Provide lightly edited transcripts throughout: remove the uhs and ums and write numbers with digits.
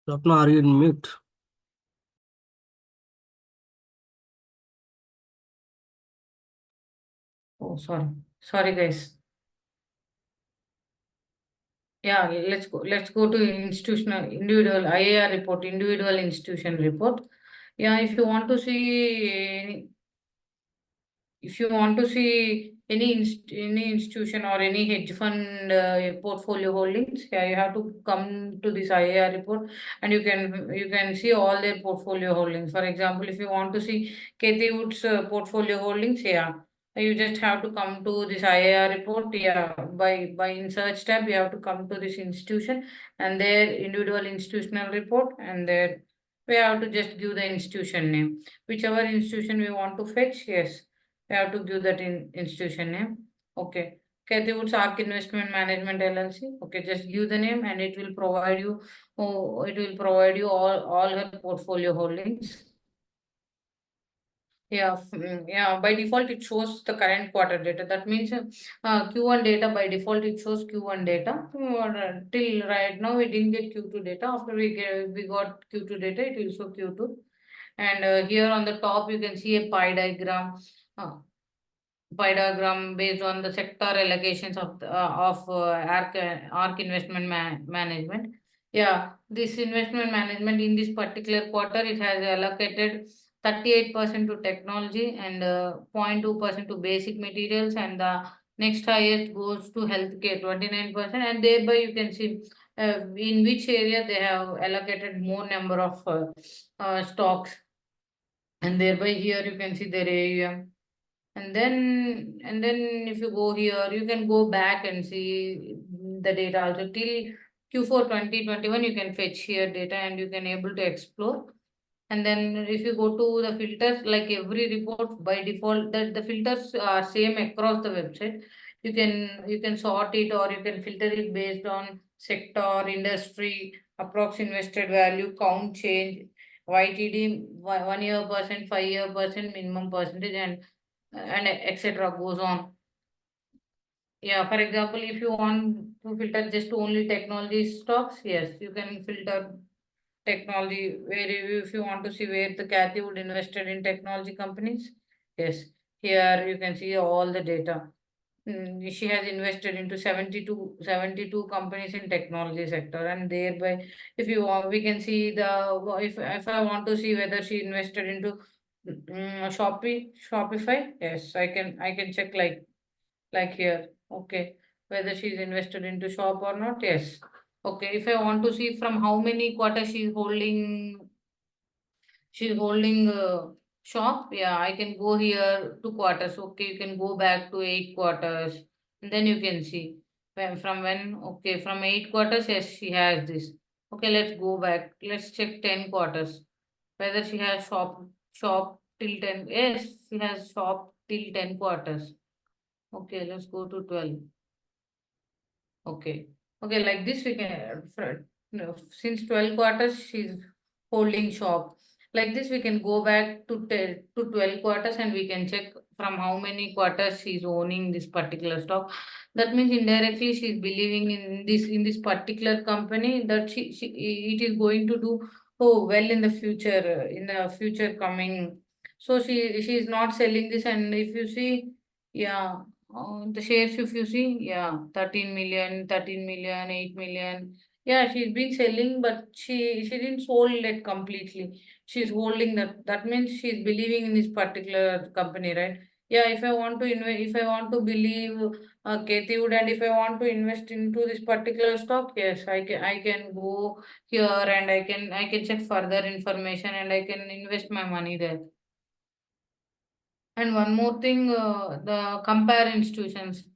Swapna, are you in mute? Oh, sorry. Sorry, guys. Yeah, let's go to institutional individual IAR report, individual institution report. Yeah, if you want to see any institution or any hedge fund portfolio holdings, yeah, you have to come to this IAR report, and you can see all their portfolio holdings. For example, if you want to see Kathy Wood's portfolio holdings, yeah, you just have to come to this IAR report. Yeah, by in search tab, you have to come to this institution and their individual institutional report, and there we have to just give the institution name, whichever institution we want to fetch. Yes, we have to give that in institution name. Okay. Kathy Woods Arc Investment Management LLC. Okay, just give the name and it will provide you. Oh, it will provide you all her portfolio holdings. Yeah, yeah. By default, it shows the current quarter data. That means Q1 data. By default, it shows Q1 data. Till right now, we didn't get Q2 data. After we got Q2 data, it will show Q2. And here on the top, you can see a pie diagram. Uh, Pie diagram based on the sector allocations of ARC investment management. Yeah, this investment management in this particular quarter, it has allocated 38% to technology and 0.2% to basic materials, and the next highest goes to healthcare, 29%. And thereby you can see in which area they have allocated more number of stocks, and thereby here you can see their AUM. And then if you go here, you can go back and see the data also till Q4 2021. You can fetch here data and you can able to explore. And then if you go to the filters, like every report by default, that the filters are same across the website. You can sort it, or you can filter it based on sector, industry, approx invested value, count change, YTD, 1 year percent, 5 year percent, minimum percentage, and etc. goes on. Yeah, for example, if you want to filter just only technology stocks, yes, you can filter technology. Where if you want to see where the Kathy would invested in technology companies, yes, here you can see all the data. She has invested into 72 companies in technology sector, and thereby, if you want, we can see if I want to see whether she invested into Shopify, yes, I can check like here. Okay, whether she's invested into shop or not. Yes. Okay, if I want to see from how many quarters she's holding shop. Yeah, I can go here to quarters. Okay, you can go back to 8 quarters, and then you can see from when. Okay, from 8 quarters, yes, she has this. Okay, let's go back. Let's check 10 quarters whether she has shop till 10. Yes, she has shop till 10 quarters. Okay, let's go to 12. Okay. Okay, like this we can, no, since 12 quarters she's holding shop. Like this we can go back to 12 quarters and we can check from how many quarters she's owning this particular stock. That means indirectly she's believing in this particular company, that she it is going to do well in the future coming. So she is not selling this, and if you see, yeah, the shares, if you see, yeah, 13 million, 13 million, 8 million. Yeah, she's been selling, but she didn't sold it completely. She's holding that. That means she's believing in this particular company, right? Yeah, if I want to believe Kathy Wood, and if I want to invest into this particular stock, yes, I can go here and I can check further information and I can invest my money there. And one more thing, the compare institutions,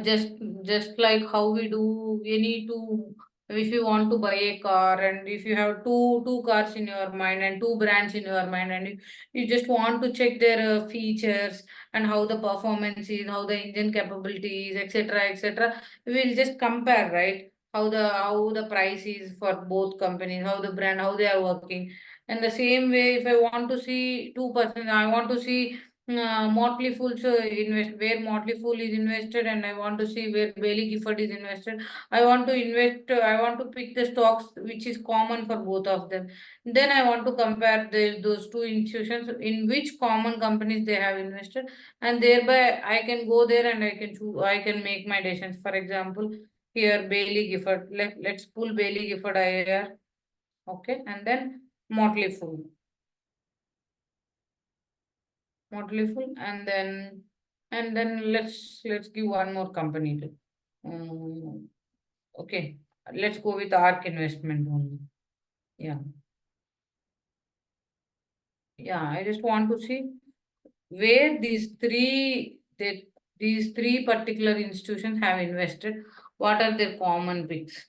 just like how we do any two. If you want to buy a car, and if you have two cars in your mind and two brands in your mind, and you just want to check their features and how the performance is, how the engine capabilities, etc., etc. We will just compare, right? How the price is for both companies, how the brand, how they are working. And the same way, if I want to see 2%, I want to see Motley Fool's where Motley Fool is invested, and I want to see where Bailey Gifford is invested. I want to invest. I want to pick the stocks which is common for both of them. Then I want to compare those two institutions in which common companies they have invested, and thereby I can go there and I can choose. I can make my decisions. For example, here Bailey Gifford. Let's pull Bailey Gifford IAR. Okay, and then Motley Fool. Motley Fool, and then let's give one more company to. Um, okay, let's go with ARK investment only. Yeah, yeah. I just want to see where these three particular institutions have invested. What are their common picks?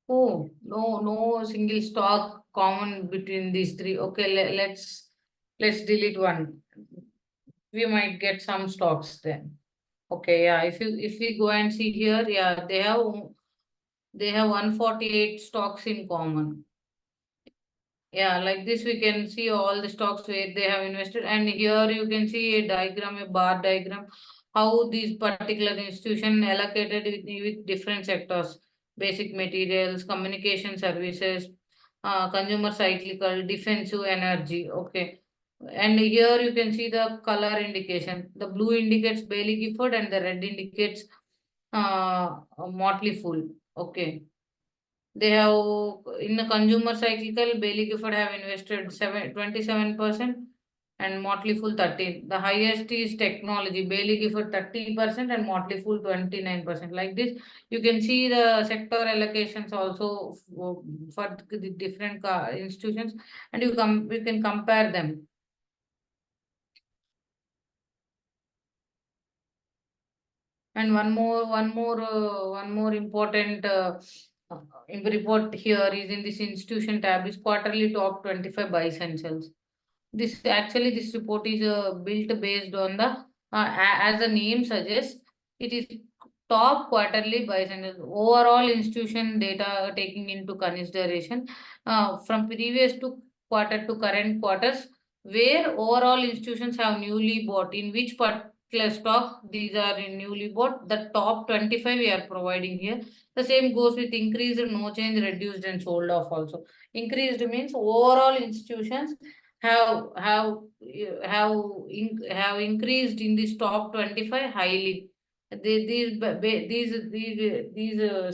Oh, no, no single stock common between these three. Okay, let's delete one. We might get some stocks then. Okay, yeah. If we go and see here, yeah, they have 148 stocks in common. Yeah, like this we can see all the stocks where they have invested, and here you can see a diagram, a bar diagram, how these particular institution allocated with different sectors, basic materials, communication services, consumer cyclical, defensive energy. Okay. And here you can see the color indication. The blue indicates Bailey Gifford and the red indicates Motley Fool. Okay. They have in the consumer cyclical, Bailey Gifford have invested 27% and Motley Fool 13. The highest is technology, Bailey Gifford 30% and Motley Fool 29%. Like this, you can see the sector allocations also for the different institutions, and you can compare them. And one more important report here is in this institution tab is quarterly top 25 buys and sells. This report is built based on as the name suggests, it is top quarterly buys and sells. Overall institution data taking into consideration from previous to quarter to current quarters, where overall institutions have newly bought in which particular stock these are in newly bought. The top 25 we are providing here. The same goes with increased, no change, reduced, and sold off also. Increased means overall institutions have increased in this top 25 highly. These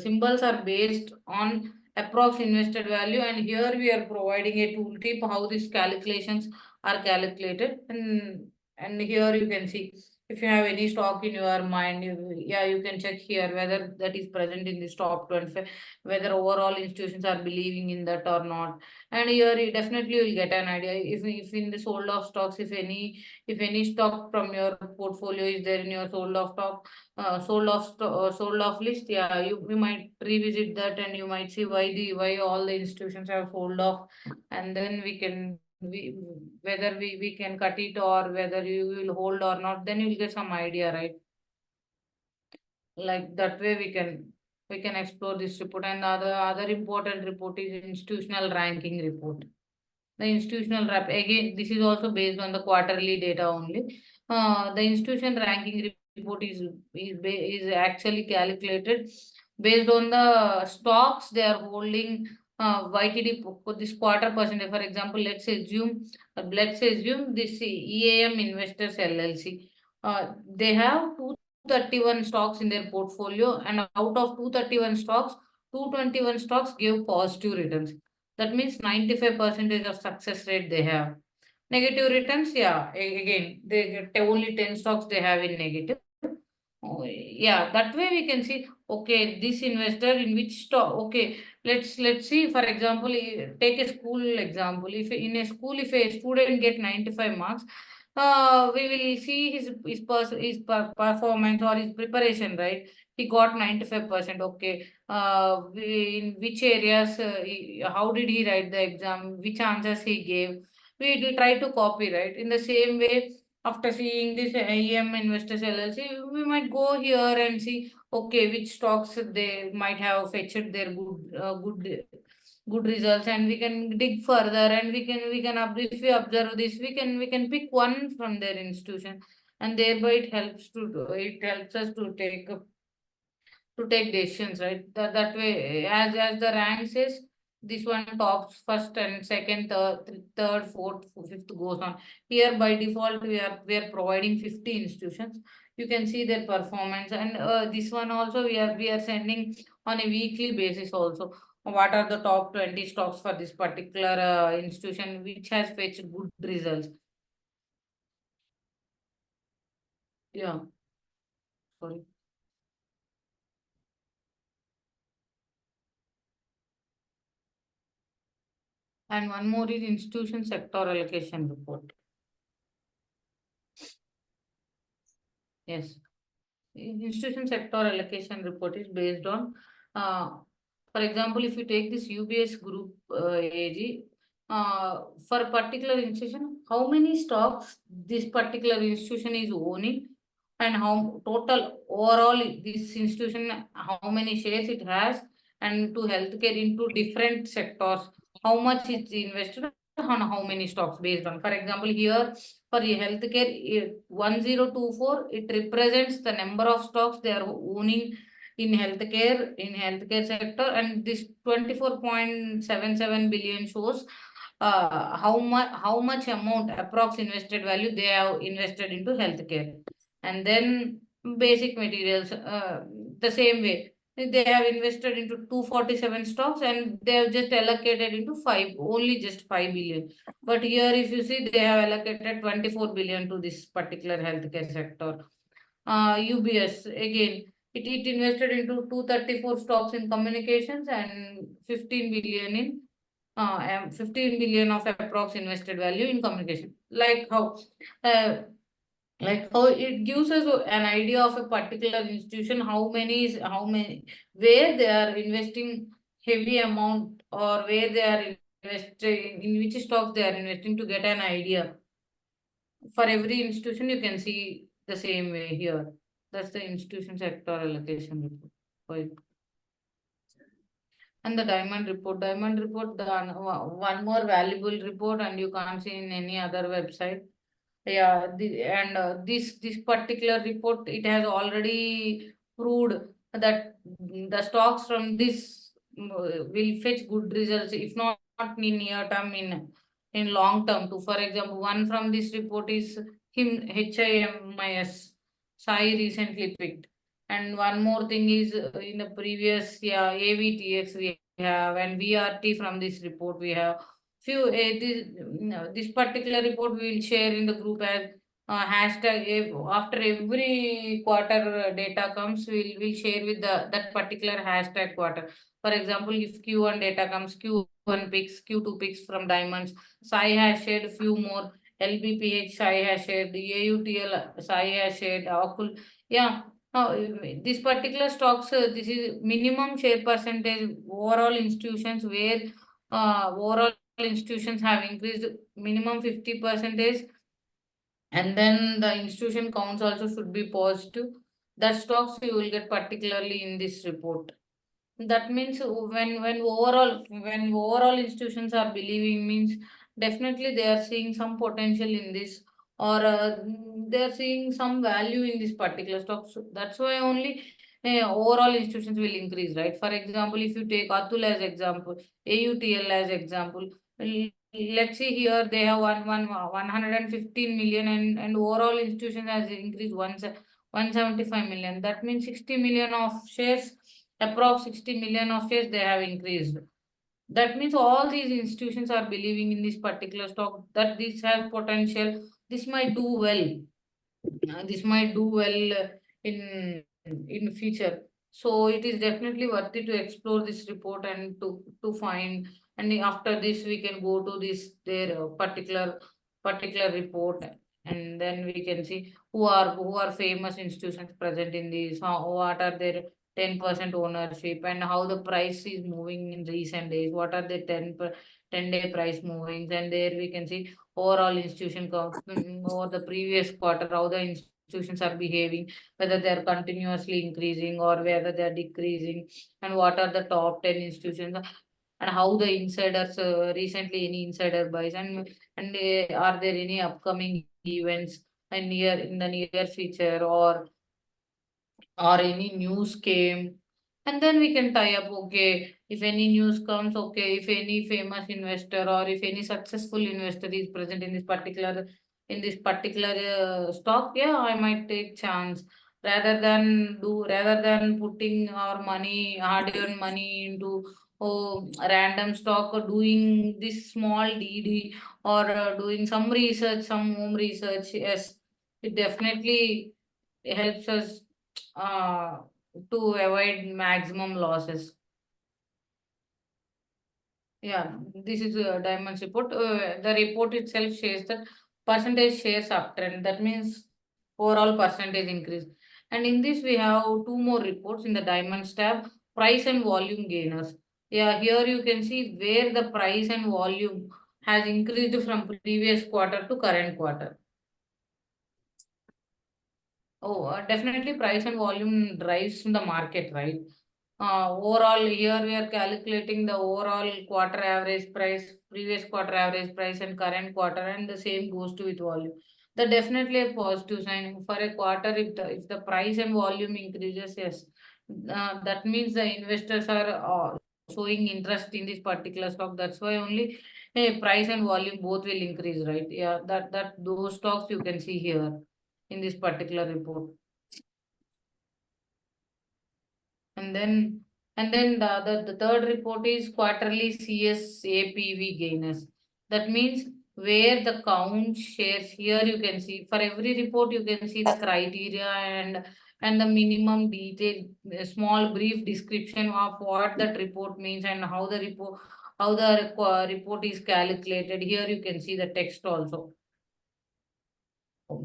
symbols are based on approx invested value, and here we are providing a tooltip how these calculations are calculated, and here you can see if you have any stock in your mind, yeah, you can check here whether that is present in this top 25, whether overall institutions are believing in that or not. And here you definitely will get an idea if in the sold off stocks, if any stock from your portfolio is there in your sold off list. Yeah, you might revisit that, and you might see why all the institutions have sold off, and then whether we can cut it or whether you will hold or not, then you'll get some idea, right? Like that way we can explore this report. And the other important report is institutional ranking report. The institutional rap again, this is also based on the quarterly data only. The institution ranking report is actually calculated based on the stocks they are holding. YTD for this quarter percentage. For example, let's assume this EAM Investors LLC. They have 231 stocks in their portfolio, and out of 231 stocks, 221 stocks gave positive returns. That means 95% of success rate they have. Negative returns, yeah, again, they get only 10 stocks they have in negative. Oh, yeah, that way we can see, okay, this investor in which stock. Okay, let's see, for example, take a school example. If in a school, if a student get 95 marks, we will see his performance or his preparation, right? He got 95%. Okay, in which areas, how did he write the exam, which answers he gave, we will try to copy, right? In the same way, after seeing this AEM Investors LLC, we might go here and see, okay, which stocks they might have fetched their good good results, and we can dig further, and if we observe this, we can pick one from their institution, and thereby it helps us to take decisions, right? That way, as the rank says, this one tops first and second, third, fourth, fifth goes on. Here by default we are providing 50 institutions. You can see their performance, and this one also we are sending on a weekly basis also. What are the top 20 stocks for this particular institution which has fetched good results? Yeah, sorry. And one more is institution sector allocation report. Yes. Institution sector allocation report is based on, uh, for example, if you take this UBS group AG, for a particular institution, how many stocks this particular institution is owning, and how total overall this institution, how many shares it has, and to healthcare into different sectors, how much is invested on how many stocks based on. For example, here for the healthcare, 1024, it represents the number of stocks they are owning in healthcare sector, and this 24.77 billion shows how much amount approx invested value they have invested into healthcare. And then basic materials, the same way they have invested into 247 stocks, and they have just allocated into only just 5 billion. But here, if you see, they have allocated 24 billion to this particular healthcare sector. UBS, again, it invested into 234 stocks in communications, and 15 billion of approx invested value in communication. Uh, like how it gives us an idea of a particular institution, how many, where they are investing heavy amount, or where they are investing, in which stocks they are investing, to get an idea. For every institution you can see the same way here. That's the institution sector allocation report. Right. And the diamond report, the one more valuable report, and you can't see in any other website. Yeah, this particular report, it has already proved that the stocks from this will fetch good results, if not in near term, in long term too. For example, one from this report is HIMIS, Sai recently picked. And one more thing is, in the previous, yeah, AVTX we have, and VRT from this report we have. This particular report we will share in the group as hashtag. After every quarter data comes, we'll share with that particular hashtag quarter. For example, if Q1 data comes, Q1 picks, Q2 picks from diamonds. Sai has shared a few more. LBPH Sai has shared. AUTL Sai has shared. Akul. Yeah. This particular stocks, this is minimum share percentage overall institutions, where overall institutions have increased minimum 50 percentage, and then the institution counts also should be positive. That stocks you will get particularly in this report. That means when overall institutions are believing, means definitely they are seeing some potential in this, or they are seeing some value in this particular stock. So that's why only overall institutions will increase, right? For example, if you take Atul as example, AUTL as example, let's see, here they have 115 million, and overall institution has increased 175 million. That means 60 million of shares, approx 60 million of shares they have increased. That means all these institutions are believing in this particular stock, that this has potential, this might do well. This might do well in future. So it is definitely worthy to explore this report, and to find. And after this we can go to this their particular report, and then we can see who are famous institutions present in these, what are their 10% ownership, and how the price is moving in recent days, what are the 10-day price movings. And there we can see overall institution counts, over the previous quarter, how the institutions are behaving, whether they are continuously increasing or whether they are decreasing, and what are the top 10 institutions. and how the insiders recently any insider buys, and are there any upcoming events in the near future, or any news came, and then we can tie up, okay, if any news comes, okay, if any famous investor or if any successful investor is present in this particular stock, yeah, I might take chance, rather than putting our money, hard earned money into random stock, or doing this small DD, or doing some research, some home research. Yes, it definitely helps us uh, to avoid maximum losses. Yeah, this is a Diamond's report. The report itself shares that percentage shares uptrend. That means overall percentage increase. And in this, we have two more reports in the Diamonds tab: price and volume gainers. Yeah, here you can see where the price and volume has increased from previous quarter to current quarter. Oh, definitely price and volume drives the market, right? Overall, here we are calculating the overall quarter average price, previous quarter average price, and current quarter, and the same goes to with volume. That definitely a positive sign for a quarter. If the price and volume increases, yes, that means the investors are showing interest in this particular stock. That's why only price and volume both will increase, right? Yeah, that those stocks you can see here in this particular report. And then the third report is quarterly CSAPV gainers. That means where the count shares, here you can see for every report you can see the criteria and the minimum detail, a small brief description of what that report means and how the report is calculated. Here you can see the text also.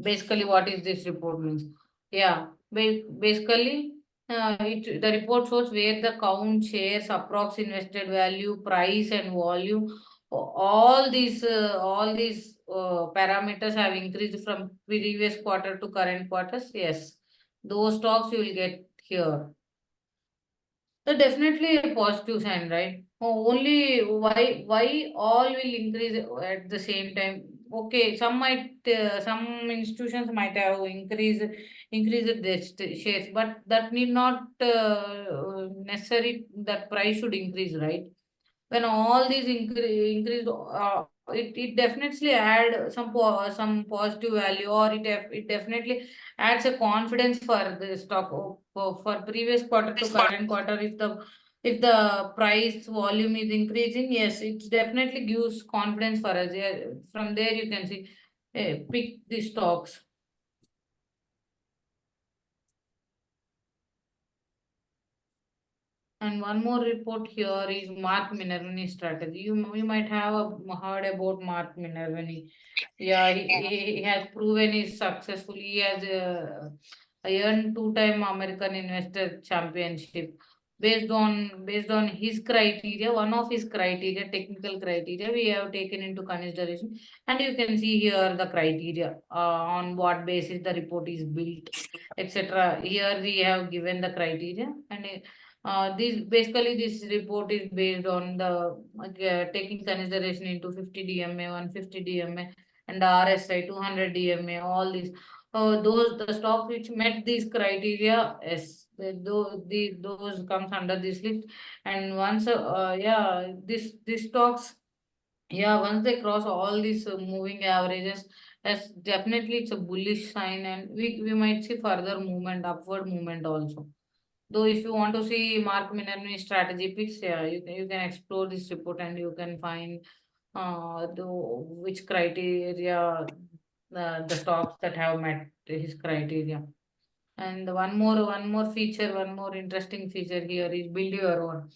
Basically, what is this report means? Yeah, basically, the report shows where the count, shares, approx invested value, price, and volume. All these parameters have increased from previous quarter to current quarters. Yes, those stocks you will get here. So definitely a positive sign, right? Only why all will increase at the same time? Okay, some institutions might have increased their shares, but that need not necessary that price should increase, right? When all these increased, it definitely add some positive value, or it definitely adds a confidence for the stock. For previous quarter to current quarter, if the price volume is increasing, yes, it definitely gives confidence for us. Yeah, from there you can see, pick the stocks. And one more report here is Mark Minervini strategy. You might have heard about Mark Minervini. Yeah, he has proven he's successful. He has earned two-time American Investor Championship based on his criteria. One of his criteria, technical criteria, we have taken into consideration, and you can see here the criteria on what basis the report is built, etc. Here we have given the criteria, and this report is based on the taking consideration into 50 DMA, 150 DMA, and the RSI 200 DMA. All these, those the stocks which met these criteria, yes, those comes under this list. And once, yeah, this stocks, yeah, once they cross all these moving averages, yes, definitely it's a bullish sign, and we might see further movement, upward movement also. Though if you want to see Mark Minervini strategy picks, yeah, you can explore this report and you can find which criteria the stocks that have met his criteria. And one more feature, one more interesting feature here is build your own.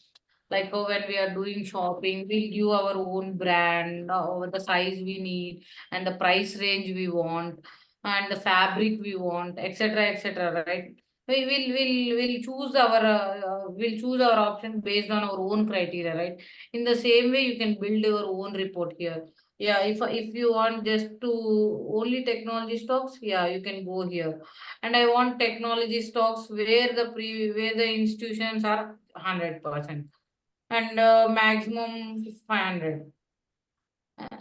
Like when we are doing shopping, we'll give our own brand, the size we need, and the price range we want, and the fabric we want, etc., etc. Right? We'll choose our option based on our own criteria, right? In the same way, you can build your own report here. Yeah, if you want just to only technology stocks, yeah, you can go here. And I want technology stocks where the institutions are 100%. and maximum 500.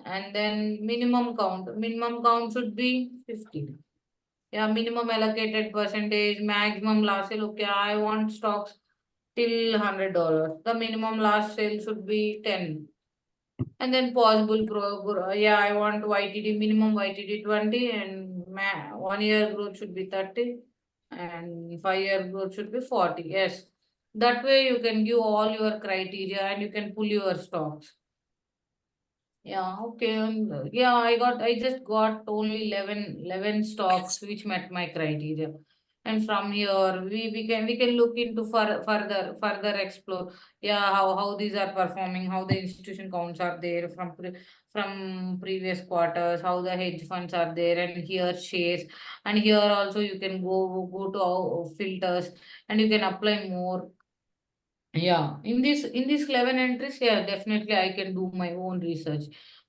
And then minimum count should be 50. Yeah, minimum allocated percentage, maximum last sale. Okay, I want stocks till $100. The minimum last sale should be 10. And then possible yeah, I want YTD, minimum YTD 20, and 1 year growth should be 30, and 5 year growth should be 40. Yes. That way you can give all your criteria and you can pull your stocks. Yeah, okay. Yeah, I just got only 11 stocks which met my criteria. And from here, we can look into further explore. Yeah, how these are performing, how the institution counts are there from previous quarters, how the hedge funds are there, and here shares. And here also you can go to filters and you can apply more. Yeah, in this 11 entries, yeah, definitely I can do my own research.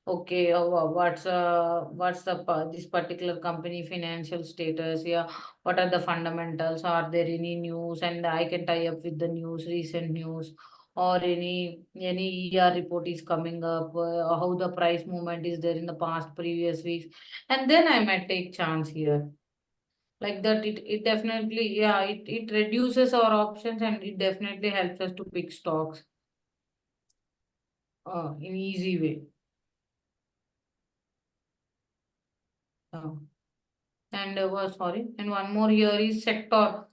Okay, what's this particular company financial status? Yeah, what are the fundamentals? Are there any news? And I can tie up with the news, recent news, or any ER report is coming up. How the price movement is there in the past previous weeks, and then I might take chance here. Like that, it definitely, yeah, it reduces our options and it definitely helps us to pick stocks in easy way. Uh, And sorry, and one more here is sector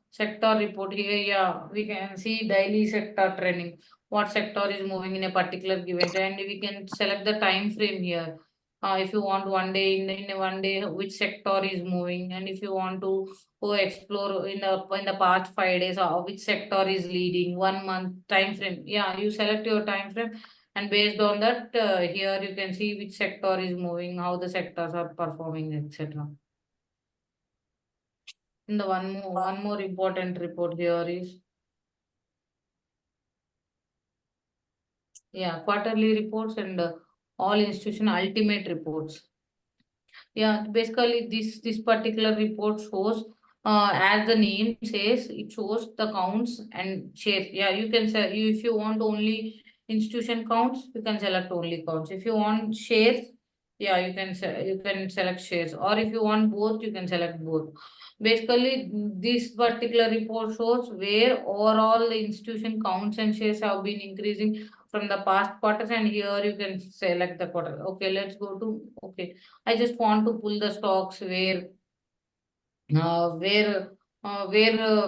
report here. Yeah, we can see daily sector trending. What sector is moving in a particular given day, and we can select the time frame here. If you want one day in a one day, which sector is moving, and if you want to go explore in the past 5 days, which sector is leading, 1 month time frame. Yeah, you select your time frame, and based on that, here you can see which sector is moving, how the sectors are performing, etc. And the one more important report here is, yeah, quarterly reports and all institution ultimate reports. Yeah, basically this particular report shows, as the name says, it shows the counts and shares. Yeah, you can say, if you want only institution counts, you can select only counts. If you want shares, yeah, you can select shares. Or if you want both, you can select both. Basically, this particular report shows where overall the institution counts and shares have been increasing from the past quarters, and here you can select the quarter. Okay, let's go to, okay. I just want to pull the stocks where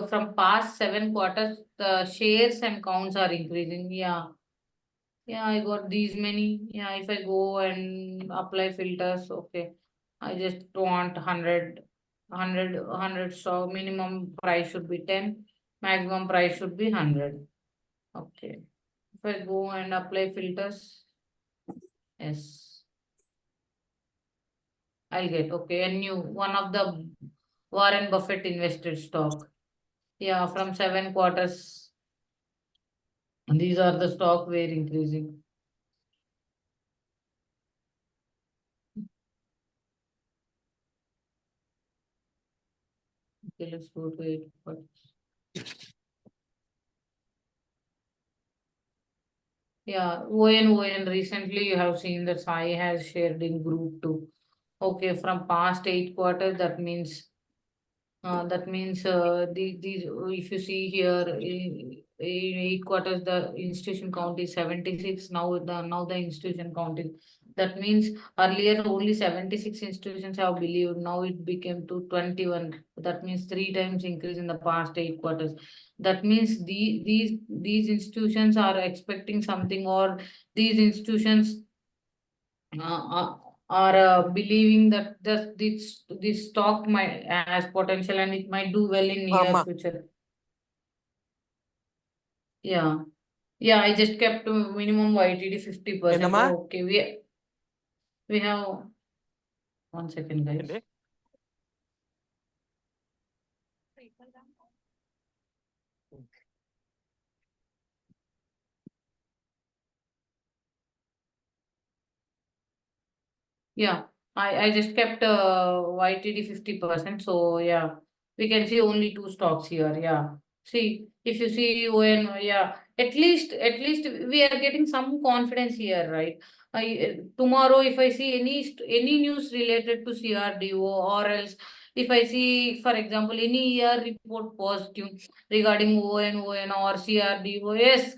from past 7 quarters the shares and counts are increasing. Yeah, yeah, I got these many. Yeah, if I go and apply filters, okay, I just want 100 stock. Minimum price should be 10. Maximum price should be 100. Okay. If I go and apply filters, yes, I'll get, okay, a new one of the Warren Buffett invested stock. Yeah, from 7 quarters, these are the stock were increasing. Okay, let's go to 8 quarters. Yeah, ON recently you have seen that Sai has shared in group too. Okay, from past 8 quarters, these, if you see here, in 8 quarters, the institution count is 76. Now the institution count is, that means earlier only 76 institutions have believed. Now it became to 21. That means three times increase in the past 8 quarters. That means these institutions are expecting something, or these institutions are believing that this stock might has potential and it might do well in near Amma, future. Yeah, yeah. I just kept minimum YTD 50%. Endama? Okay, we have 1 second, guys. Ende? Yeah, I just kept YTD 50%. So yeah, we can see only two stocks here. Yeah. See, if you see when, yeah, at least we are getting some confidence here, right? Tomorrow if I see any news related to CRDO, or else if I see, for example, any year report positive regarding ON or CRDO, yes,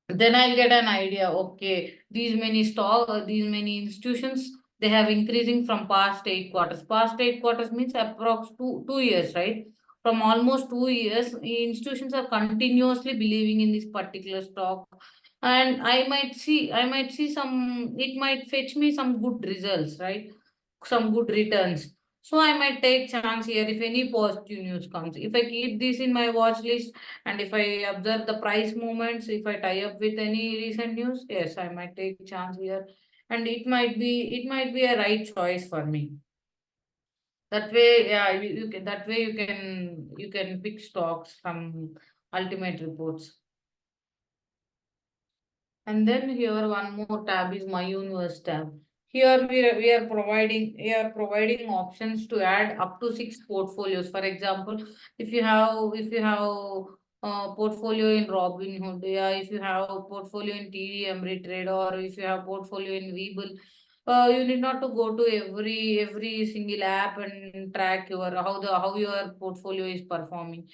then I'll get an idea. Okay, these many institutions, they have increasing from past 8 quarters. Past 8 quarters means approx 2 years, right? From almost 2 years, institutions are continuously believing in this particular stock, and I might see some. It might fetch me some good results, right? Some good returns. So I might take chance here if any positive news comes. If I keep this in my watch list, and if I observe the price movements, if I tie up with any recent news, yes, I might take chance here. And it might be a right choice for me. That way, yeah, you can that way you can pick stocks from ultimate reports. And then here one more tab is My Universe tab. Here we are providing options to add up to 6 portfolios. For example, if you have a portfolio in Robinhood, yeah, if you have a portfolio in TD Ameritrade, or if you have portfolio in Webull, you need not to go to every single app and track how your portfolio is performing.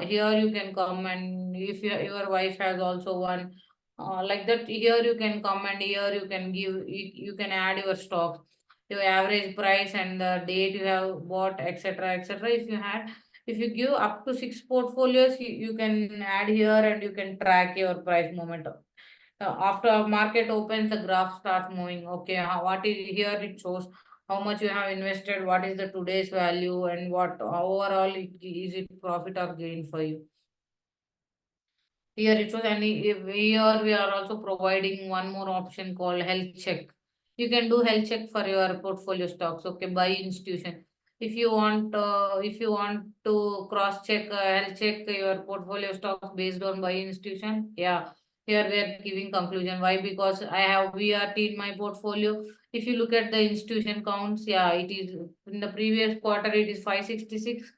Here you can come, and if your wife has also one, like that, here you can come, and here you can add your stocks, your average price, and the date you have bought, etc., etc. If you give up to 6 portfolios, you can add here, and you can track your price movement. After market opens, the graph starts moving. Okay, what is here? It shows how much you have invested, what is the today's value, and what overall is it profit or gain for you. Here it was, and here we are also providing one more option called health check. You can do health check for your portfolio stocks. Okay, by institution. If you want to cross check, health check your portfolio stocks based on by institution. Yeah, here we are giving conclusion. Why? Because I have VRT in my portfolio. If you look at the institution counts, yeah, it is in the previous quarter it is 566,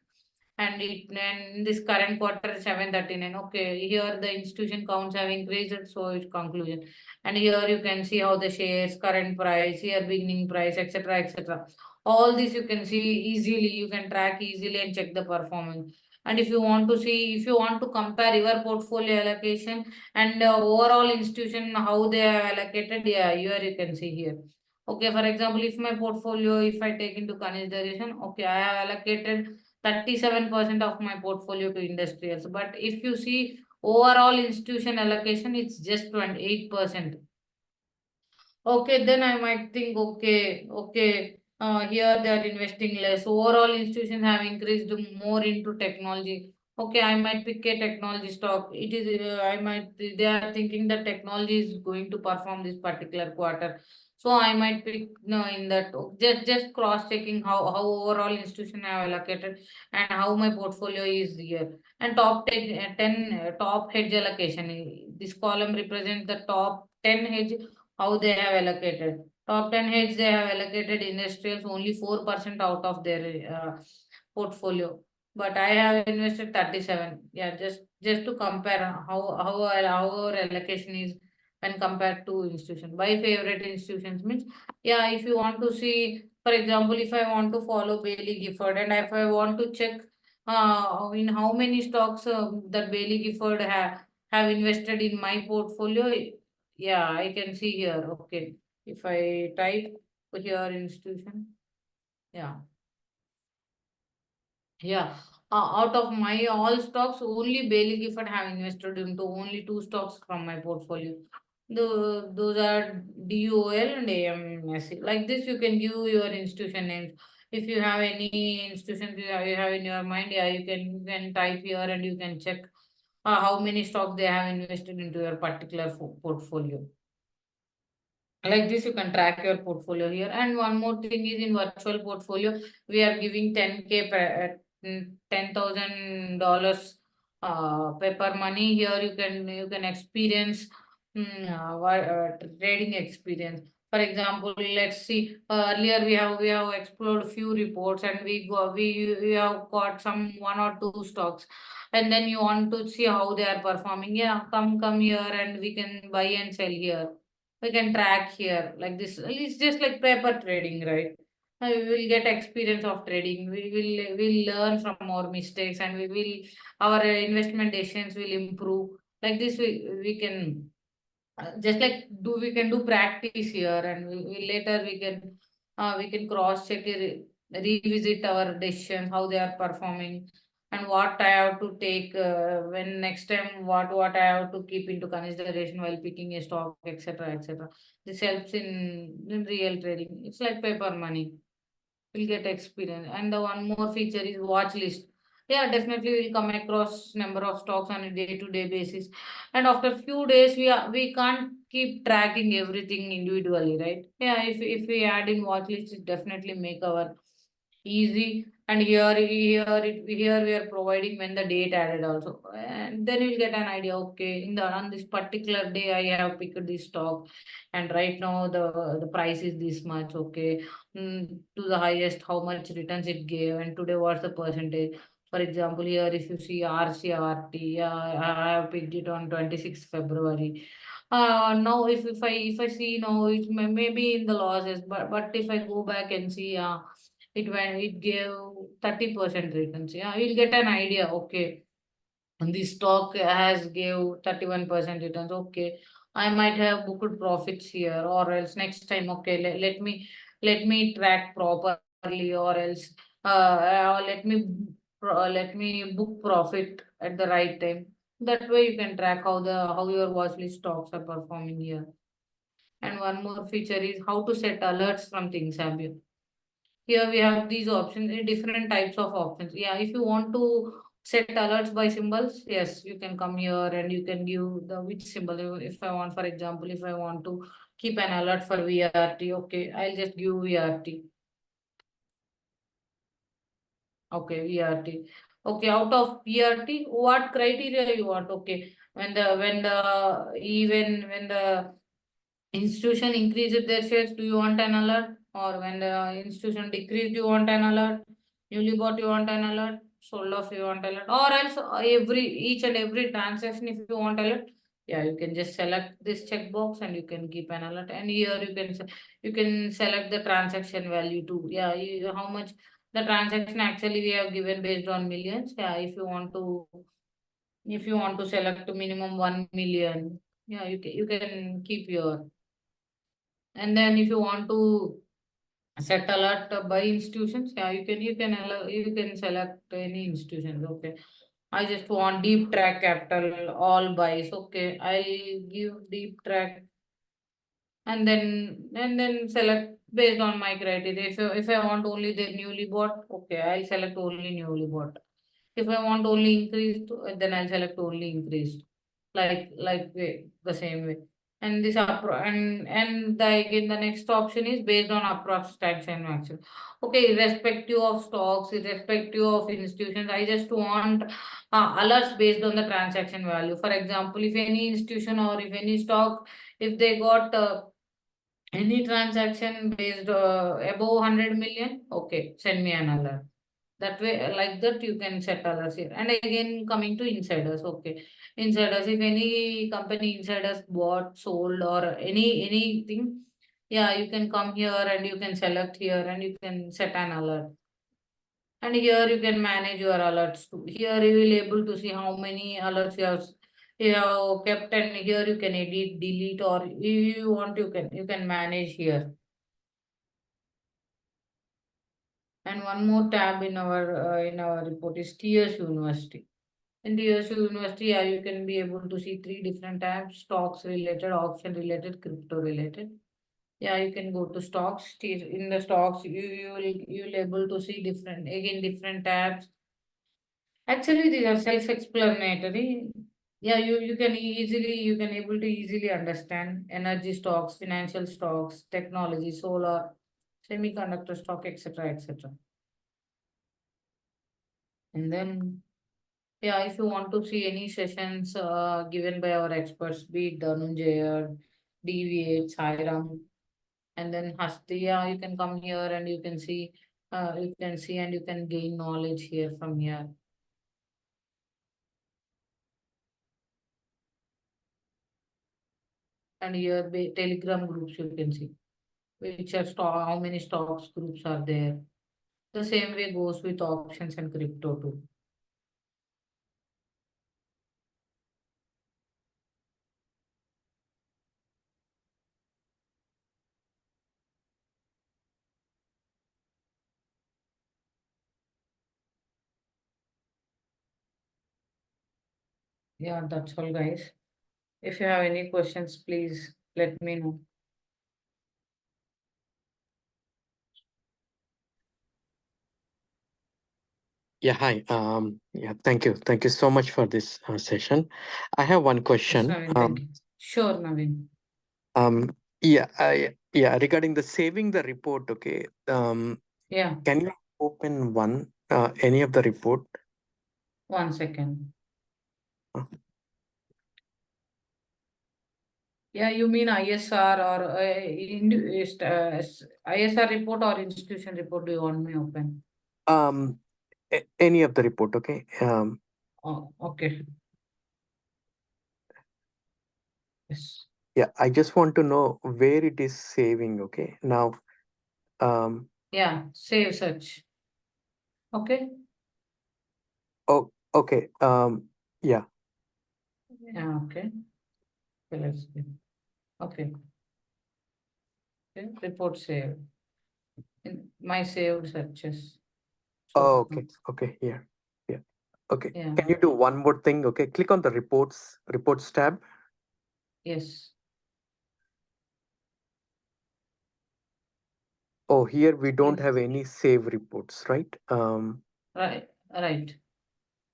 and in this current quarter 739. Okay, here the institution counts have increased, so it's conclusion. And here you can see how the shares, current price, here beginning price, etc., etc. All this you can see easily, you can track easily and check the performance. And if you want to compare your portfolio allocation and overall institution how they are allocated, yeah, here you can see here. Okay, for example, if my portfolio, if I take into consideration, okay, I have allocated 37% of my portfolio to industrials. But if you see overall institution allocation, it's just 28%. Okay, then I might think, okay, here they are investing less. Overall, institutions have increased more into technology. Okay, I might pick a technology stock. They are thinking that technology is going to perform this particular quarter. So I might pick no, in that. Just cross checking how overall institution have allocated and how my portfolio is here. And top 10 top hedge allocation. This column represents the top 10 hedge, how they have allocated. Top 10 heads, they have allocated industrials only 4% out of their portfolio. But I have invested 37. Yeah, just to compare how our allocation is when compared to institution. My favorite institutions means, yeah, if you want to see, for example, if I want to follow Bailey Gifford, and if I want to check in how many stocks that Bailey Gifford have invested in my portfolio, yeah, I can see here. Okay. If I type here institution, yeah. Yeah. Out of my all stocks, only Bailey Gifford have invested into only two stocks from my portfolio. Those are DOL and AMSC. Like this, you can give your institution names. If you have any institutions you have in your mind, yeah, you can type here, and you can check how many stocks they have invested into your particular portfolio. Like this, you can track your portfolio here. And one more thing is, in virtual portfolio, we are giving 10K $10,000 paper money. Here you can experience trading experience. For example, let's see. Earlier we have explored few reports, and we have got some one or two stocks, and then you want to see how they are performing. Yeah, come here, and we can buy and sell here. We can track here like this. It's just like paper trading, right? We will get experience of trading. We will learn from our mistakes, and our investment decisions will improve. Like this, we can just like we can do practice here, and later we can cross check, revisit our decisions, how they are performing, and what I have to take when next time, what I have to keep into consideration while picking a stock, etc., etc. This helps in real trading. It's like paper money. We'll get experience. And the one more feature is watch list. Yeah, definitely we'll come across number of stocks on a day-to-day basis. And after few days, we can't keep tracking everything individually, right? Yeah, if we add in watch list, it definitely make our easy. And here we are providing when the date added also, and then you'll get an idea. Okay, on this particular day I have picked this stock, and right now the price is this much. Okay, to the highest, how much returns it gave, and today what's the percentage. For example, here if you see RCRT, I have picked it on 26th February. Now if I see now, it may be in the losses, but if I go back and see, it gave 30% returns. Yeah, you'll get an idea. Okay, and the stock has gave 31% returns. Okay, I might have booked profits here, or else next time, okay, let me track properly, or else let me book profit at the right time. That way you can track how your watchlist stocks are performing here. And one more feature is how to set alerts from things. Here we have these options, different types of options. Yeah, if you want to set alerts by symbols, yes, you can come here and you can give the which symbol. If I want, for example, if I want to keep an alert for VRT, okay, I'll just give VRT. Okay, VRT. Okay, out of VRT, what criteria you want? Okay, when the institution increases their shares, do you want an alert? Or when the institution decreased, you want an alert? Newly bought, you want an alert? Sold off, you want alert? Or else each and every transaction, if you want alert, yeah, you can just select this checkbox and you can keep an alert. And here you can select the transaction value too. Yeah, how much the transaction actually we have given based on millions. Yeah, if you want to select a minimum 1 million, yeah, you can keep your. And then if you want to set alert by institutions, yeah, you can select any institutions. Okay, I just want deep track capital all buys. Okay, I'll give deep track, and then select based on my criteria. If I want only the newly bought, okay, I'll select only newly bought. If I want only increased, then I'll select only increased, like the same way. And again the next option is based on approx tax and maximum. Okay, irrespective of stocks, irrespective of institutions, I just want alerts based on the transaction value. For example, if any institution or if any stock, if they got any transaction based above 100 million, okay, send me an alert. That way, like that, you can set alerts here. And again, coming to insiders, okay. Insiders, if any company insiders bought, sold, or anything, yeah, you can come here and you can select here and you can set an alert. And here you can manage your alerts too. Here you will able to see how many alerts you have kept, and here you can edit, delete, or you want you can manage here. And one more tab in our report is TS University. In the US University, yeah, you can be able to see three different tabs: stocks related, option related, crypto related. Yeah, you can go to stocks. In the stocks, you'll able to see different tabs. Actually, these are self-explanatory. Yeah, you can able to easily understand energy stocks, financial stocks, technology, solar, semiconductor stock, etc., etc. And then, yeah, if you want to see any sessions given by our experts, be it Dhanunjay or DVH, Sairam, And then Hastia, you can come here and you can see, and you can gain knowledge here from here. And here Telegram groups you can see, which are how many stocks groups are there. The same way goes with options and crypto too. Yeah, that's all, guys. If you have any questions, please let me know. Yeah, hi. Thank you. Thank you so much for this session. I have one Yes, question. Naveen, thank you. Sure, Naveen. Regarding the saving the report, okay. Yeah, Can you open any of the report? 1 second. Uh, Yeah, you mean ISR or ISR report or institution report do you want me open? any of the report, okay. Oh, okay. Yes. Yeah, I just want to know where it is saving, okay. Now, Yeah, save search. Okay. oh, okay. Yeah. Yeah, okay. Okay, let's see. Okay. Okay. Report save. In my saved searches. So, Oh, okay. Okay. Here. Yeah. Okay. yeah, Can you do one more thing? Okay. Click on the reports tab. yes. Oh, here we don't Yes. have any save reports, right? Right, right.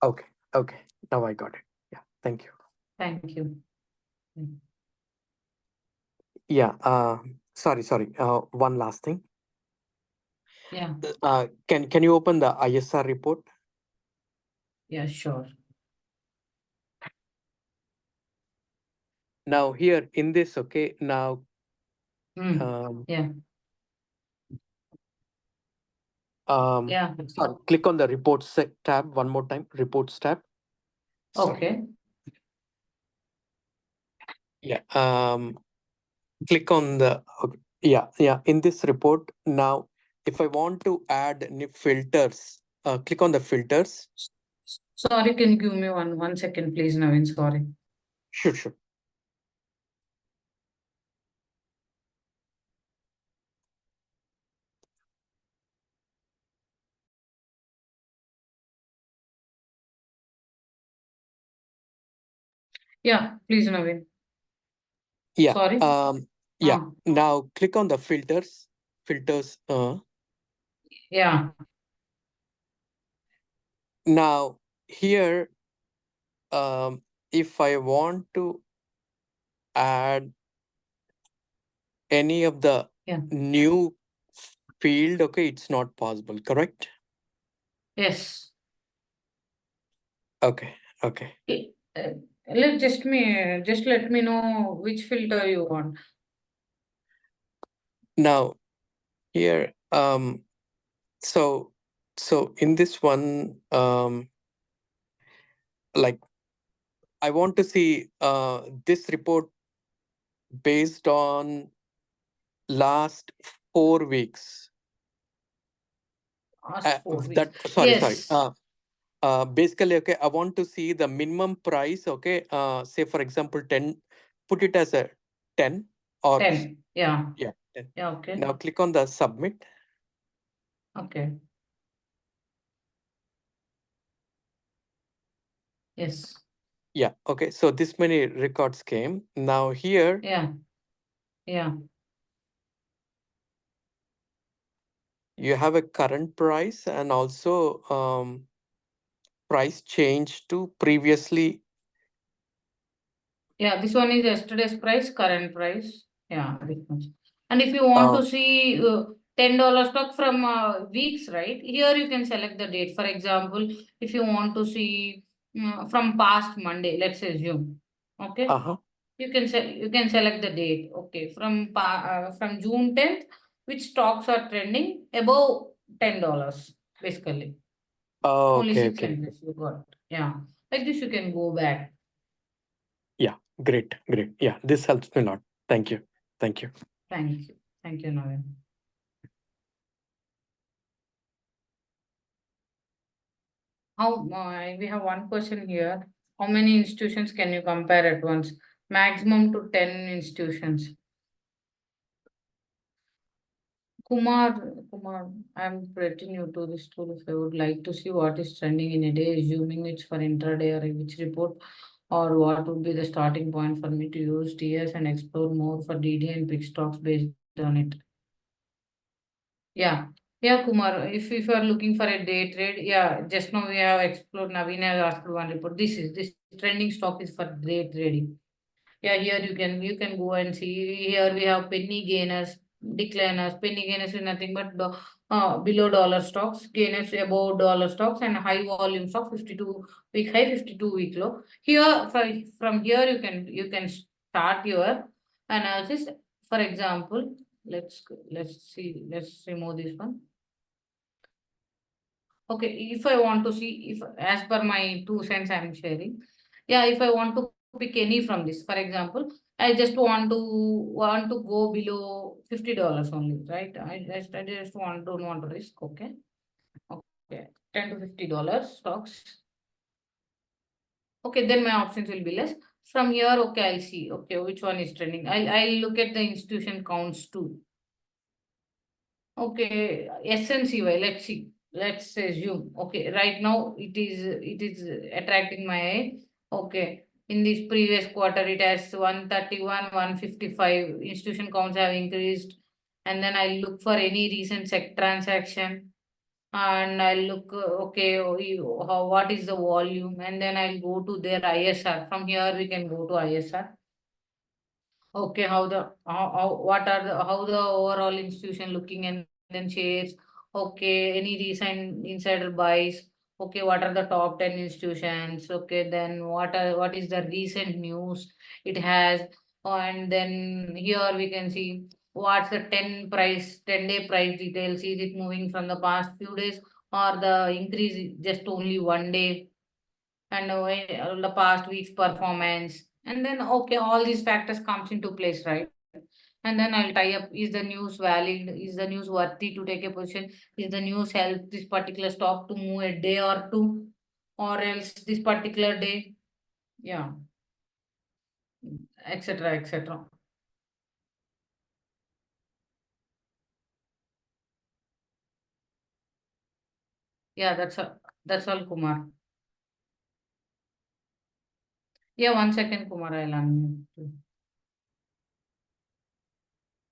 Okay. Okay. Now I got it. Yeah. Thank you. Thank you. Mm. Yeah. Sorry. One last thing. Yeah, Can you open the ISR report? yeah, sure. Now here in this, okay. Now, Mm. um, Yeah, um, yeah. sorry. Click on the reports tab one more time. Reports tab. Sorry. Okay. Yeah. Click on the okay, yeah. In this report now, if I want to add new filters, click on the filters. Sorry, can you give me one second, please, Naveen? Sorry. Sure. Yeah, please, Naveen. Yeah. Sorry. Yeah. Ah, Now click on the filters. Filters. yeah, Now here, if I want to add any of the yeah. new field, okay, it's not possible. Correct? Yes. Okay. Okay. Eh, uh, just let me know which filter you want. Now here, so in this one, like I want to see this report based on last 4 weeks. Ask 4 weeks. That sorry. Yes, Basically, okay, I want to see the minimum price. Okay, say for example, 10. Put it as a 10 or 10. Yeah, yeah, 10. yeah, okay. Now click on the submit. Okay. Yes. Yeah. Okay. So this many records came. Now here Yeah, yeah. you have a current price and also price change to previously. Yeah, this one is yesterday's price, current price. Yeah, this much. And if you want Uh, to see $10 stock from weeks, right? Here you can select the date. For example, if you want to see from past Monday, let's assume. Okay. uh-huh. you can select the date. Okay, from June 10th, which stocks are trending above $10 basically. Oh, Only okay, 6 okay. entries you got. Yeah, like this you can go back. Yeah, great, great. Yeah, this helps me a lot. Thank you. Thank you. Thank you, Navin. We have one question here. How many institutions can you compare at once? Maximum to 10 institutions. Kumar, I'm pretty new to this tool. If I would like to see what is trending in a day, assuming it's for intraday or which report, or what would be the starting point for me to use TS and explore more for DD and pick stocks based on it. Yeah. Yeah, Kumar. If you are looking for a day trade, yeah, just now we have explored. Naveen has asked one report. This trending stock is for day trading. Yeah, here you can go and see. Here we have penny gainers, decliners. Penny gainers is nothing but below dollar stocks, gainers above dollar stocks, and high volume stock 52 week high, 52 week low. Here from here you can start your analysis. For example, let's remove this one. Okay, if I want to see, if as per my 2 cents I'm sharing, yeah, if I want to pick any from this, for example, I just want to go below $50 only, right? I just don't want to risk. Okay, okay, $10 to $50 stocks. Okay, then my options will be less. From here, okay, I'll see. Okay, which one is trending? I'll look at the institution counts too. Okay, SNCY, let's see. Let's assume. Okay, right now it is attracting my eye. Okay. In this previous quarter, it has 131, 155. Institution counts have increased. And then I look for any recent SEC transaction. And I look, okay, what is the volume? And then I'll go to their ISR. From here, we can go to ISR. Okay, how the overall institution looking, and then shares. Okay, any recent insider buys. Okay, what are the top 10 institutions? Okay, then what is the recent news it has? And then here we can see what's the 10-day price details. Is it moving from the past few days, or the increase is just only one day? And the past week's performance, and then okay, all these factors comes into place, right? And then I'll tie up, is the news valid, is the news worthy to take a position, is the news help this particular stock to move a day or two, or else this particular day, yeah, etc, etc. Yeah, that's all, Kumar. Yeah, 1 second, Kumar, I'll unmute you.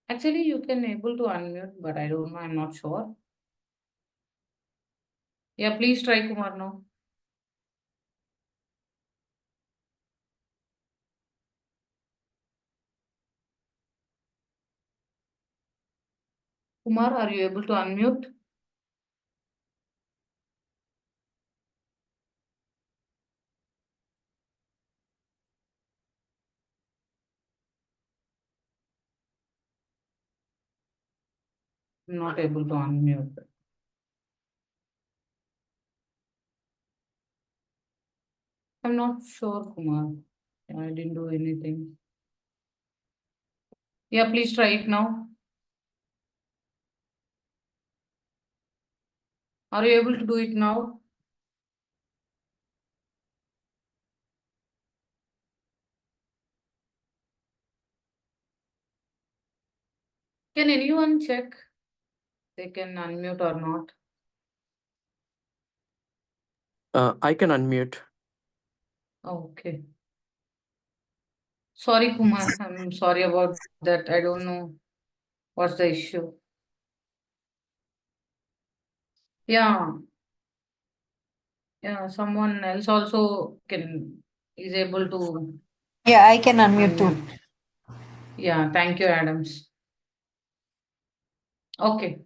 Actually, you can able to unmute, but I don't know, I'm not sure. Yeah, please try, Kumar, now. Kumar, are you able to unmute? Not able to unmute. I'm not sure, Kumar. I didn't do anything. Yeah, please try it now. Are you able to do it now? Can anyone check they can unmute or not? I can unmute. Okay. Sorry, Kumar. I'm sorry about that. I don't know what's the issue. Yeah, yeah. Someone else also is able to Yeah, I can unmute too. unmute. Yeah, thank you, Adams. Okay.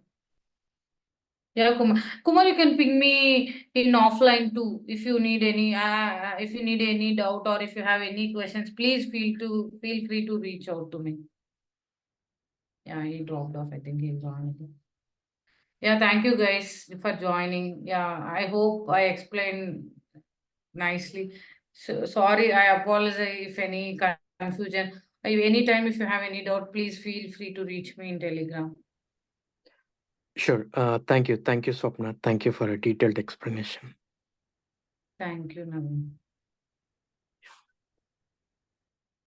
Yeah, Kumar, you can ping me in offline too. If you need any doubt or if you have any questions, please feel free to reach out to me. Yeah, he dropped off. I think he'll join again. Yeah, thank you guys for joining. Yeah, I hope I explained nicely. So sorry, I apologize if any confusion. Anytime if you have any doubt, please feel free to reach me in Telegram. Sure. Thank you. Thank you, Swapna. Thank you for a detailed explanation. Thank you, Naveen.